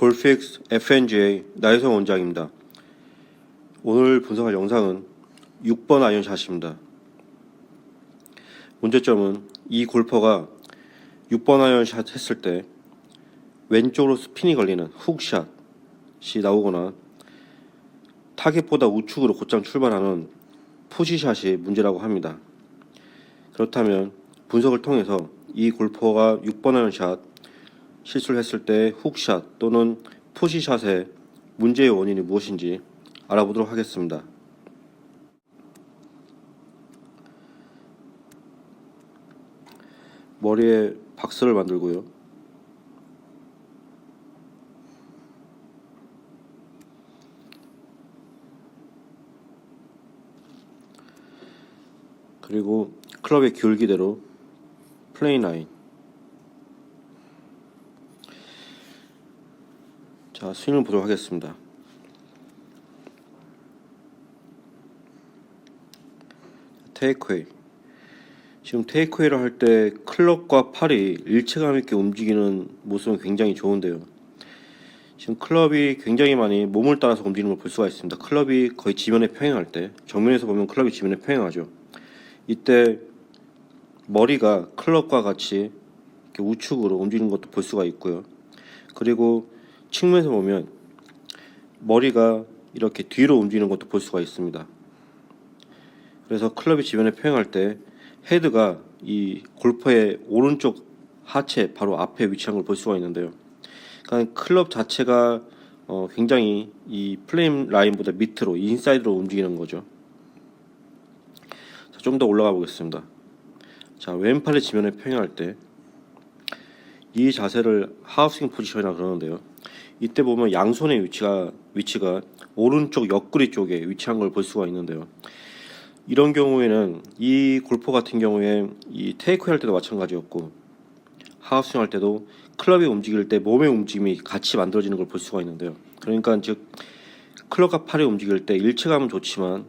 골픽스 FNGA 나혜성 원장입니다. 오늘 분석할 영상은 6번 아이언샷입니다. 문제점은 이 골퍼가 6번 아이언샷 했을 때 왼쪽으로 스핀이 걸리는 훅샷이 나오거나 타겟보다 우측으로 곧장 출발하는 푸시샷이 문제라고 합니다. 그렇다면 분석을 통해서 이 골퍼가 6번 아이언샷 실수를 했을 때 훅샷 또는 푸시샷의 문제의 원인이 무엇인지 알아보도록 하겠습니다. 머리에 박스를 만들고요. 그리고 클럽의 기울기대로 플레인 라인. 자, 스윙을 보도록 하겠습니다. 테이크웨이. 지금 테이크웨이를 할 때 클럽과 팔이 일체감 있게 움직이는 모습은 굉장히 좋은데요. 지금 클럽이 굉장히 많이 몸을 따라서 움직이는 걸 볼 수가 있습니다. 클럽이 거의 지면에 평행할 때, 정면에서 보면 클럽이 지면에 평행하죠. 이때 머리가 클럽과 같이 이렇게 우측으로 움직이는 것도 볼 수가 있고요. 그리고 측면에서 보면 머리가 이렇게 뒤로 움직이는 것도 볼 수가 있습니다. 그래서 클럽이 지면에 평행할 때 헤드가 이 골퍼의 오른쪽 하체 바로 앞에 위치한 걸 볼 수가 있는데요. 그러니까 클럽 자체가 굉장히 이 플레임 라인보다 밑으로 인사이드로 움직이는 거죠. 좀 더 올라가 보겠습니다. 자, 왼팔이 지면에 평행할 때 이 자세를 하프스윙 포지션이라고 그러는데요. 이때 보면 양손의 위치가 오른쪽 옆구리 쪽에 위치한 걸 볼 수가 있는데요. 이런 경우에는 이 골퍼 같은 경우에 이 테이크웨이 할 때도 마찬가지였고 하프스윙 할 때도 클럽이 움직일 때 몸의 움직임이 같이 만들어지는 걸 볼 수가 있는데요. 그러니까 즉 클럽과 팔이 움직일 때 일체감은 좋지만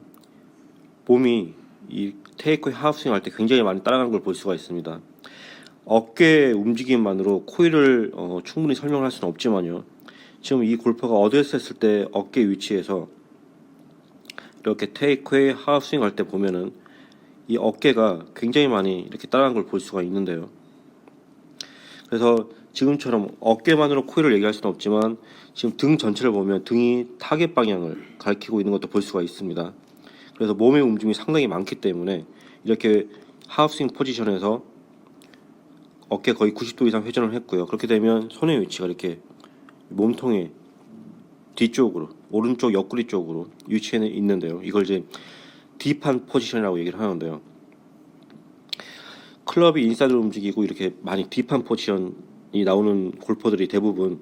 몸이 이 테이크웨이 하프스윙 할 때 굉장히 많이 따라가는 걸 볼 수가 있습니다. 어깨 움직임만으로 코일을 충분히 설명할 수는 없지만요. 지금 이 골퍼가 어드레스 했을 때 어깨 위치에서 이렇게 테이크웨이 하프스윙 할 때 보면은 이 어깨가 굉장히 많이 이렇게 따라간 걸 볼 수가 있는데요. 그래서 지금처럼 어깨만으로 코일을 얘기할 수는 없지만 지금 등 전체를 보면 등이 타겟 방향을 가리키고 있는 것도 볼 수가 있습니다. 그래서 몸의 움직임이 상당히 많기 때문에 이렇게 하프스윙 포지션에서 어깨 거의 90도 이상 회전을 했고요. 그렇게 되면 손의 위치가 이렇게 몸통의 뒤쪽으로 오른쪽 옆구리 쪽으로 위치해 있는데요. 이걸 이제 딥한 포지션이라고 얘기를 하는데요. 클럽이 인사이드로 움직이고 이렇게 많이 딥한 포지션이 나오는 골퍼들이 대부분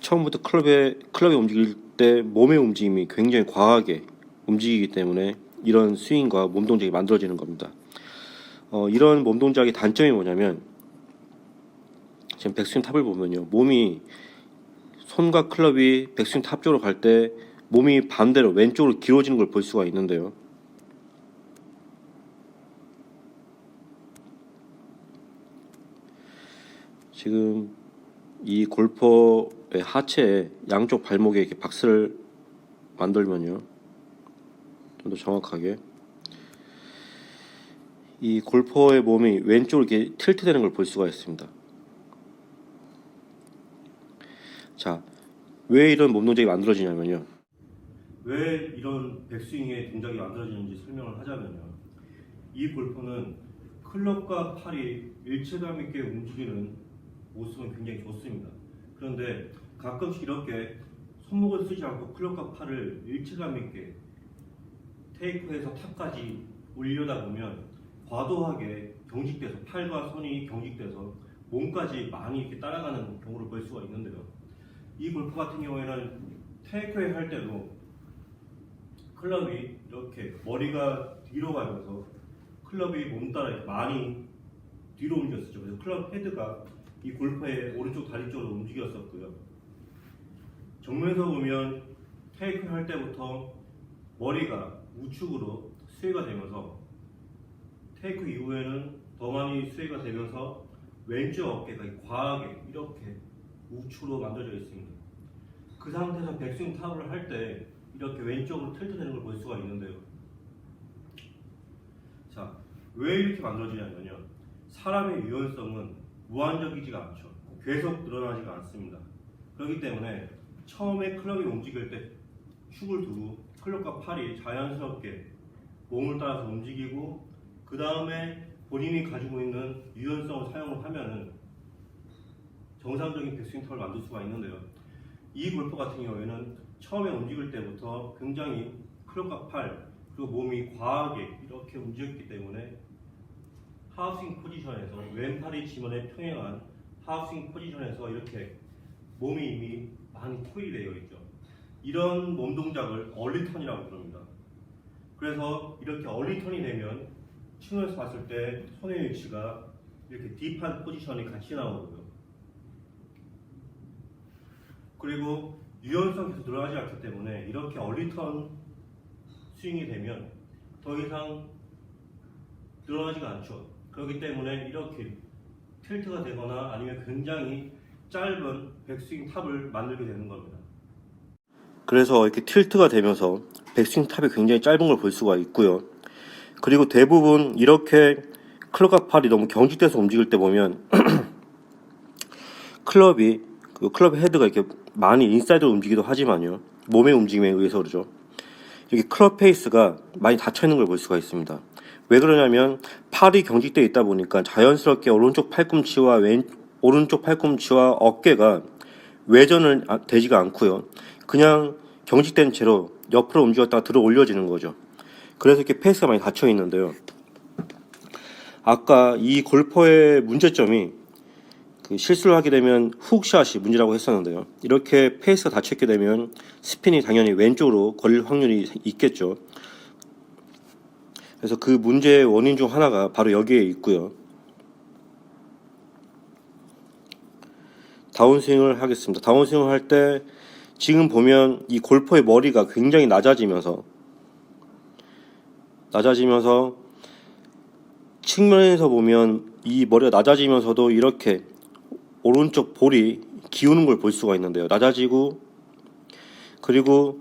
처음부터 클럽이 움직일 때 몸의 움직임이 굉장히 과하게 움직이기 때문에 이런 스윙과 몸 동작이 만들어지는 겁니다. 이런 몸 동작의 단점이 뭐냐면 지금 백스윙 탑을 보면요, 몸이 손과 클럽이 백스윙 탑 쪽으로 갈 때 몸이 반대로 왼쪽으로 길어지는 걸 볼 수가 있는데요. 지금 이 골퍼의 하체에 양쪽 발목에 이렇게 박스를 만들면요, 좀 더 정확하게 이 골퍼의 몸이 왼쪽으로 이렇게 틸트되는 걸 볼 수가 있습니다. 자, 왜 이런 몸 동작이 만들어지냐면요, 왜 이런 백스윙의 동작이 만들어지는지 설명을 하자면요, 이 골퍼는 클럽과 팔이 일체감 있게 움직이는 모습은 굉장히 좋습니다. 그런데 가끔씩 이렇게 손목을 쓰지 않고 클럽과 팔을 일체감 있게 테이크에서 탑까지 올려다 보면 과도하게 경직돼서 팔과 손이 경직돼서 몸까지 많이 이렇게 따라가는 경우를 볼 수가 있는데요. 이 골프 같은 경우에는 테이크웨이 할 때도 클럽이 이렇게 머리가 뒤로 가면서 클럽이 몸 따라 이렇게 많이 뒤로 움직였었죠. 그래서 클럽 헤드가 이 골퍼의 오른쪽 다리 쪽으로 움직였었고요. 정면에서 보면 테이크웨이 할 때부터 머리가 우측으로 스웨이가 되면서 테이크 이후에는 더 많이 스웨이가 되면서 왼쪽 어깨가 과하게 이렇게 우측으로 만들어져 있습니다. 그 상태에서 백스윙 탑을 할 때 이렇게 왼쪽으로 틸트되는 걸 볼 수가 있는데요. 자, 왜 이렇게 만들어지냐면요. 사람의 유연성은 무한적이지가 않죠. 계속 늘어나지가 않습니다. 그렇기 때문에 처음에 클럽이 움직일 때 축을 두고 클럽과 팔이 자연스럽게 몸을 따라서 움직이고 그 다음에 본인이 가지고 있는 유연성을 사용을 하면은 정상적인 백스윙 탑을 만들 수가 있는데요. 이 골프 같은 경우에는 처음에 움직일 때부터 굉장히 클럽과 팔 그리고 몸이 과하게 이렇게 움직였기 때문에 하프스윙 포지션에서 왼팔이 지면에 평행한 하프스윙 포지션에서 이렇게 몸이 이미 많이 코일이 되어 있죠. 이런 몸 동작을 얼리턴이라고 부릅니다. 그래서 이렇게 얼리턴이 되면 측면에서 봤을 때 손의 위치가 이렇게 딥한 포지션이 같이 나오고요. 그리고 유연성 계속 늘어나지 않기 때문에 이렇게 얼리턴 스윙이 되면 더 이상 늘어나지가 않죠. 그렇기 때문에 이렇게 틸트가 되거나 아니면 굉장히 짧은 백스윙 탑을 만들게 되는 겁니다. 그래서 이렇게 틸트가 되면서 백스윙 탑이 굉장히 짧은 걸 볼 수가 있고요. 그리고 대부분 이렇게 클럽과 팔이 너무 경직돼서 움직일 때 보면 클럽 헤드가 이렇게 많이 인사이드로 움직이기도 하지만요. 몸의 움직임에 의해서 그러죠. 이렇게 클럽 페이스가 많이 닫혀 있는 걸 볼 수가 있습니다. 왜 그러냐면 팔이 경직되어 있다 보니까 자연스럽게 오른쪽 팔꿈치와 오른쪽 팔꿈치와 어깨가 외전을 되지가 않고요. 그냥 경직된 채로 옆으로 움직였다가 들어 올려지는 거죠. 그래서 이렇게 페이스가 많이 닫혀 있는데요. 아까 이 골퍼의 문제점이 실수를 하게 되면 훅샷이 문제라고 했었는데요. 이렇게 페이스가 닫혀있게 되면 스핀이 당연히 왼쪽으로 걸릴 확률이 있겠죠. 그래서 그 문제의 원인 중 하나가 바로 여기에 있고요. 다운스윙을 하겠습니다. 다운스윙을 할 때 지금 보면 이 골퍼의 머리가 굉장히 낮아지면서 측면에서 보면 이 머리가 낮아지면서도 이렇게 오른쪽 볼이 기우는 걸 볼 수가 있는데요. 낮아지고 그리고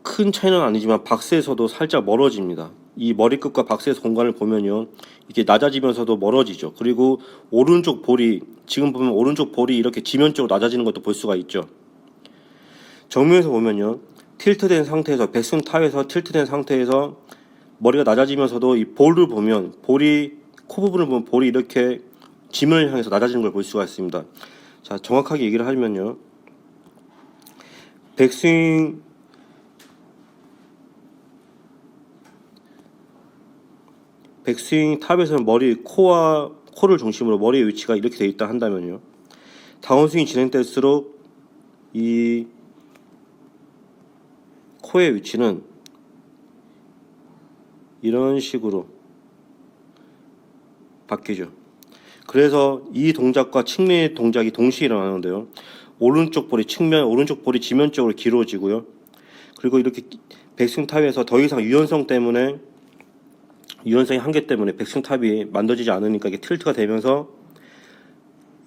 큰 차이는 아니지만 박스에서도 살짝 멀어집니다. 이 머리끝과 박스에서 공간을 보면요. 이게 낮아지면서도 멀어지죠. 그리고 오른쪽 볼이 지금 보면 오른쪽 볼이 이렇게 지면적으로 낮아지는 것도 볼 수가 있죠. 정면에서 보면요. 틸트된 상태에서 백스윙 탑에서 틸트된 상태에서 머리가 낮아지면서도 이 볼을 보면 코 부분을 보면 볼이 이렇게 지면을 향해서 낮아지는 걸 볼 수가 있습니다. 자, 정확하게 얘기를 하면요. 백스윙 탑에서는 코를 중심으로 머리의 위치가 이렇게 되어 있다 한다면요. 다운스윙이 진행될수록 이 코의 위치는 이런 식으로 바뀌죠. 그래서 이 동작과 측면의 동작이 동시에 일어나는데요. 오른쪽 볼이 지면적으로 길어지고요. 그리고 이렇게 백스윙 탑에서 더 이상 유연성의 한계 때문에 백스윙 탑이 만들어지지 않으니까 이게 틸트가 되면서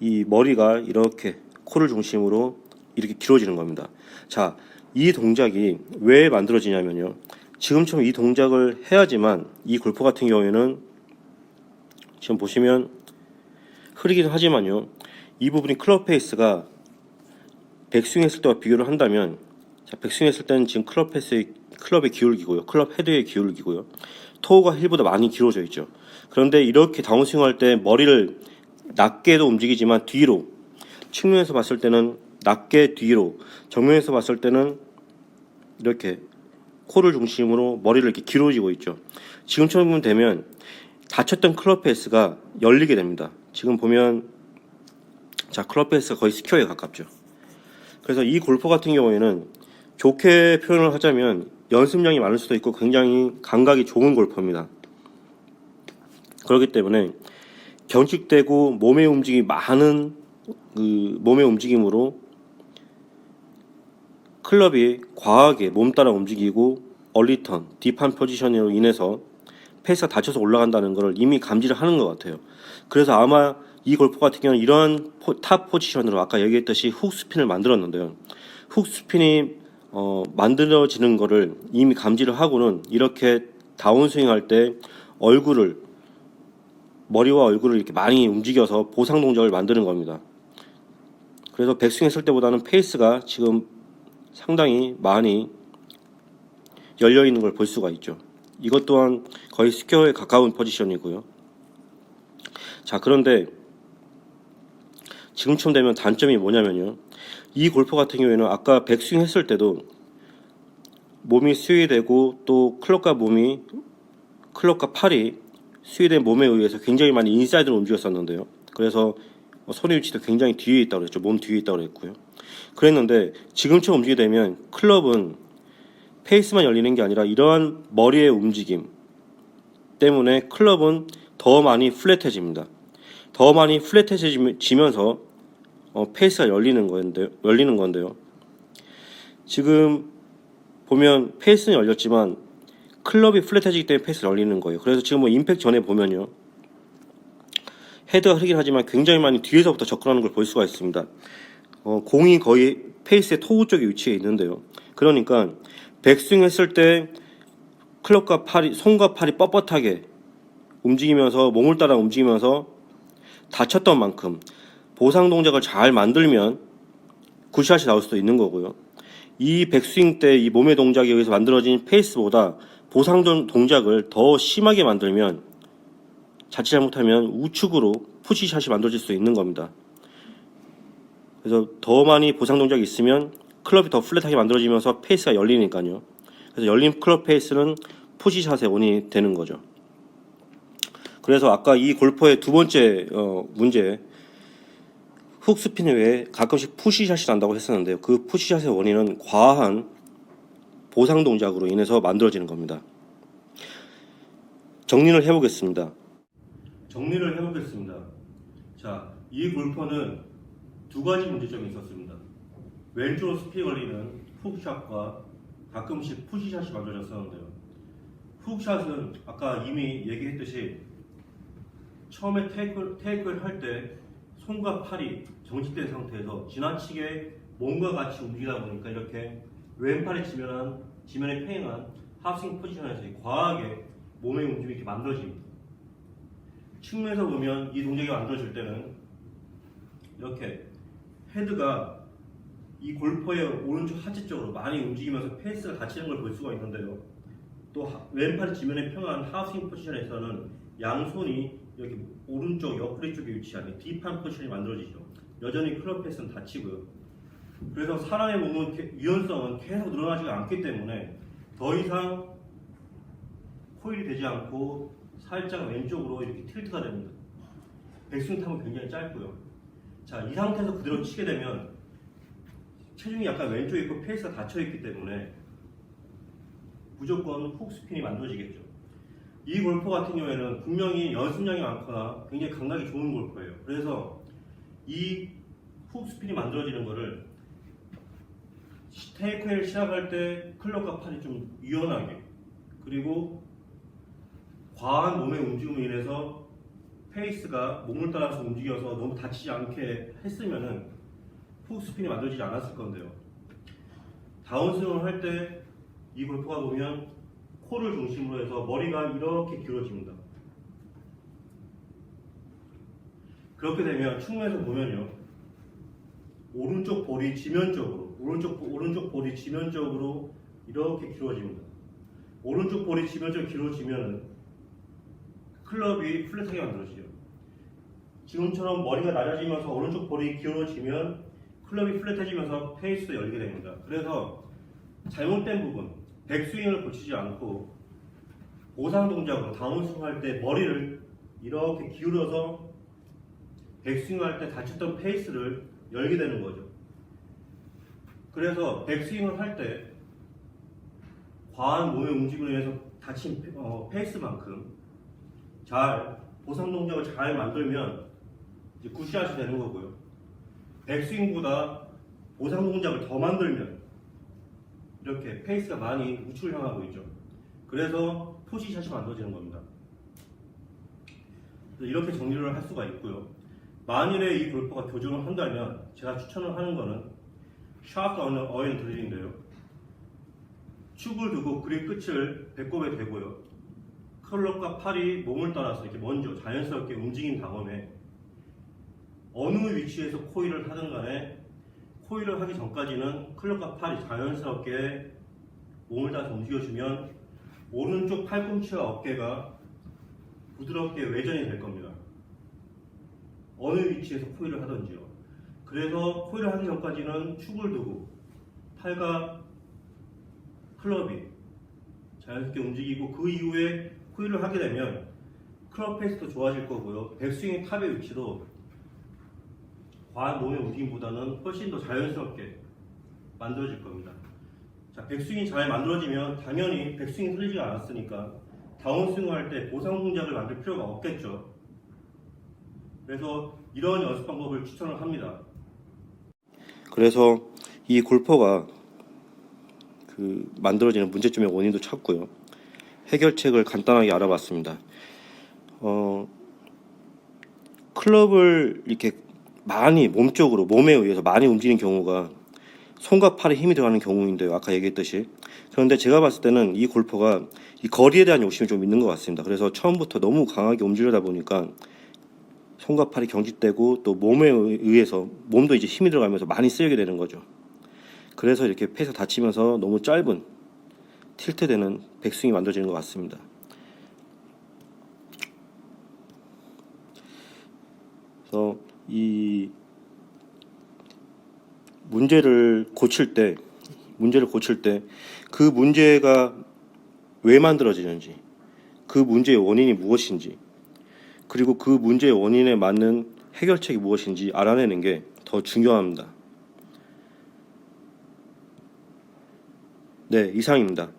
이 머리가 이렇게 코를 중심으로 이렇게 길어지는 겁니다. 자, 이 동작이 왜 만들어지냐면요. 지금처럼 이 동작을 해야지만 이 골프 같은 경우에는 지금 보시면 흐리긴 하지만요. 이 부분이 클럽 페이스가 백스윙 했을 때와 비교를 한다면 자, 백스윙 했을 때는 지금 클럽의 기울기고요. 클럽 헤드의 기울기고요. 토우가 힐보다 많이 길어져 있죠. 그런데 이렇게 다운스윙 할 때 머리를 낮게도 움직이지만 뒤로 측면에서 봤을 때는 낮게 뒤로 정면에서 봤을 때는 이렇게 코를 중심으로 머리를 이렇게 길어지고 있죠. 지금처럼 되면 닫혔던 클럽 페이스가 열리게 됩니다. 지금 보면 자, 클럽 페이스가 거의 스퀘어에 가깝죠. 그래서 이 골프 같은 경우에는 좋게 표현을 하자면 연습량이 많을 수도 있고 굉장히 감각이 좋은 골퍼입니다. 그렇기 때문에 경직되고 몸의 움직임으로 클럽이 과하게 몸 따라 움직이고 얼리턴, 딥한 포지션으로 인해서 페이스가 닫혀서 올라간다는 것을 이미 감지를 하는 것 같아요. 그래서 아마 이 골프 같은 경우는 이러한 탑 포지션으로 아까 얘기했듯이 훅 스핀을 만들었는데요. 훅 스핀이 만들어지는 거를 이미 감지를 하고는 이렇게 다운스윙 할 때 머리와 얼굴을 이렇게 많이 움직여서 보상 동작을 만드는 겁니다. 그래서 백스윙 했을 때보다는 페이스가 지금 상당히 많이 열려 있는 걸 볼 수가 있죠. 이것 또한 거의 스퀘어에 가까운 포지션이고요. 자, 그런데 지금쯤 되면 단점이 뭐냐면요, 이 골퍼 같은 경우에는 아까 백스윙 했을 때도 몸이 스위되고 또 클럽과 팔이 스위된 몸에 의해서 굉장히 많이 인사이드로 움직였었는데요. 그래서 손의 위치도 굉장히 뒤에 있다고 그랬죠. 몸 뒤에 있다고 그랬고요. 그랬는데 지금처럼 움직이게 되면 클럽은 페이스만 열리는 게 아니라 이러한 머리의 움직임 때문에 클럽은 더 많이 플랫해집니다. 더 많이 플랫해지면서 페이스가 열리는 건데요. 지금 보면 페이스는 열렸지만 클럽이 플랫해지기 때문에 페이스가 열리는 거예요. 그래서 지금 임팩트 전에 보면요, 헤드가 흐리긴 하지만 굉장히 많이 뒤에서부터 접근하는 걸 볼 수가 있습니다. 공이 거의 페이스의 토우 쪽에 위치해 있는데요. 그러니까 백스윙 했을 때 손과 팔이 뻣뻣하게 움직이면서 몸을 따라 움직이면서 다쳤던 만큼 보상 동작을 잘 만들면 굿샷이 나올 수도 있는 거고요. 이 백스윙 때 이 몸의 동작에 의해서 만들어진 페이스보다 보상 동작을 더 심하게 만들면 자칫 잘못하면 우측으로 푸시샷이 만들어질 수 있는 겁니다. 그래서 더 많이 보상 동작이 있으면 클럽이 더 플랫하게 만들어지면서 페이스가 열리니까요. 그래서 열린 클럽 페이스는 푸시샷의 원인이 되는 거죠. 그래서 아까 이 골퍼의 두 번째 문제, 훅 스핀 외에 가끔씩 푸시샷이 난다고 했었는데요. 그 푸시샷의 원인은 과한 보상 동작으로 인해서 만들어지는 겁니다. 정리를 해보겠습니다. 자, 이 골퍼는 두 가지 문제점이 있었습니다. 왼쪽으로 스피에 걸리는 훅샷과 가끔씩 푸시샷이 만들어졌었는데요. 훅샷은 아까 이미 얘기했듯이 처음에 테이크를 할 때 손과 팔이 정직된 상태에서 지나치게 몸과 같이 움직이다 보니까 이렇게 왼팔이 지면에 페인한 하프스윙 포지션에서 과하게 몸의 움직임이 이렇게 만들어집니다. 측면에서 보면 이 동작이 만들어질 때는 이렇게 헤드가 이 골퍼의 오른쪽 하체 쪽으로 많이 움직이면서 페이스가 닫히는 걸 볼 수가 있는데요. 또 왼팔이 지면에 평한 하프스윙 포지션에서는 양손이 여기 오른쪽 옆구리 쪽에 위치한 딥한 포지션이 만들어지죠. 여전히 클럽 페이스는 닫히고요. 그래서 사람의 몸은 유연성은 계속 늘어나지가 않기 때문에 더 이상 코일이 되지 않고 살짝 왼쪽으로 이렇게 틸트가 됩니다. 백스윙 탑은 굉장히 짧고요. 자, 이 상태에서 그대로 치게 되면 체중이 약간 왼쪽에 있고 페이스가 닫혀 있기 때문에 무조건 훅 스핀이 만들어지겠죠. 이 골퍼 같은 경우에는 분명히 연습량이 많거나 굉장히 감각이 좋은 골퍼예요. 그래서 이 훅 스핀이 만들어지는 거를 테이크웨이를 시작할 때 클럽과 팔이 좀 유연하게, 그리고 과한 몸의 움직임으로 인해서 페이스가 몸을 따라서 움직여서 너무 다치지 않게 했으면은 훅 스핀이 만들어지지 않았을 건데요. 다운스윙을 할 때 이 골퍼가 보면 코를 중심으로 해서 머리가 이렇게 기울어집니다. 그렇게 되면 측면에서 보면요, 오른쪽 볼이 지면적으로 이렇게 길어집니다. 오른쪽 볼이 지면적으로 길어지면은 클럽이 플랫하게 만들어지죠. 지금처럼 머리가 낮아지면서 오른쪽 볼이 기울어지면 클럽이 플랫해지면서 페이스도 열리게 됩니다. 그래서 잘못된 부분, 백스윙을 고치지 않고 보상 동작으로 다운스윙 할 때 머리를 이렇게 기울여서 백스윙 할 때 다쳤던 페이스를 열게 되는 거죠. 그래서 백스윙을 할 때 과한 몸의 움직임으로 인해서 다친 페이스만큼 잘 보상 동작을 잘 만들면 이제 굿샷이 되는 거고요. 백스윙보다 보상 동작을 더 만들면 이렇게 페이스가 많이 우측을 향하고 있죠. 그래서 푸시샷이 만들어지는 겁니다. 이렇게 정리를 할 수가 있고요. 만일에 이 골퍼가 교정을 한다면 제가 추천을 하는 거는 샤프트 어인 드릴인데요. 축을 두고 그립 끝을 배꼽에 대고요. 클럽과 팔이 몸을 따라서 이렇게 먼저 자연스럽게 움직인 다음에 어느 위치에서 코일을 하든 간에 코일을 하기 전까지는 클럽과 팔이 자연스럽게 몸을 따라서 움직여주면 오른쪽 팔꿈치와 어깨가 부드럽게 외전이 될 겁니다. 어느 위치에서 코일을 하든지요. 그래서 코일을 하기 전까지는 축을 두고 팔과 클럽이 자연스럽게 움직이고 그 이후에 코일을 하게 되면 클럽 페이스도 좋아질 거고요. 백스윙 탑의 위치도 과한 몸의 움직임보다는 훨씬 더 자연스럽게 만들어질 겁니다. 자, 백스윙이 잘 만들어지면 당연히 백스윙이 틀리지가 않았으니까 다운스윙을 할 때 보상 동작을 만들 필요가 없겠죠. 그래서 이런 연습 방법을 추천을 합니다. 그래서 이 골퍼가 만들어지는 문제점의 원인도 찾고요. 해결책을 간단하게 알아봤습니다. 클럽을 이렇게 많이 몸에 의해서 많이 움직이는 경우가 손과 팔에 힘이 들어가는 경우인데요. 아까 얘기했듯이. 그런데 제가 봤을 때는 이 골퍼가 이 거리에 대한 욕심이 좀 있는 것 같습니다. 그래서 처음부터 너무 강하게 움직이다 보니까 손과 팔이 경직되고 또 몸에 의해서 몸도 이제 힘이 들어가면서 많이 쓰이게 되는 거죠. 그래서 이렇게 페이스가 닫히면서 너무 짧은 틸트되는 백스윙이 만들어지는 것 같습니다. 그래서 이 문제를 고칠 때 그 문제가 왜 만들어지는지, 그 문제의 원인이 무엇인지, 그리고 그 문제의 원인에 맞는 해결책이 무엇인지 알아내는 게 더 중요합니다. 네, 이상입니다.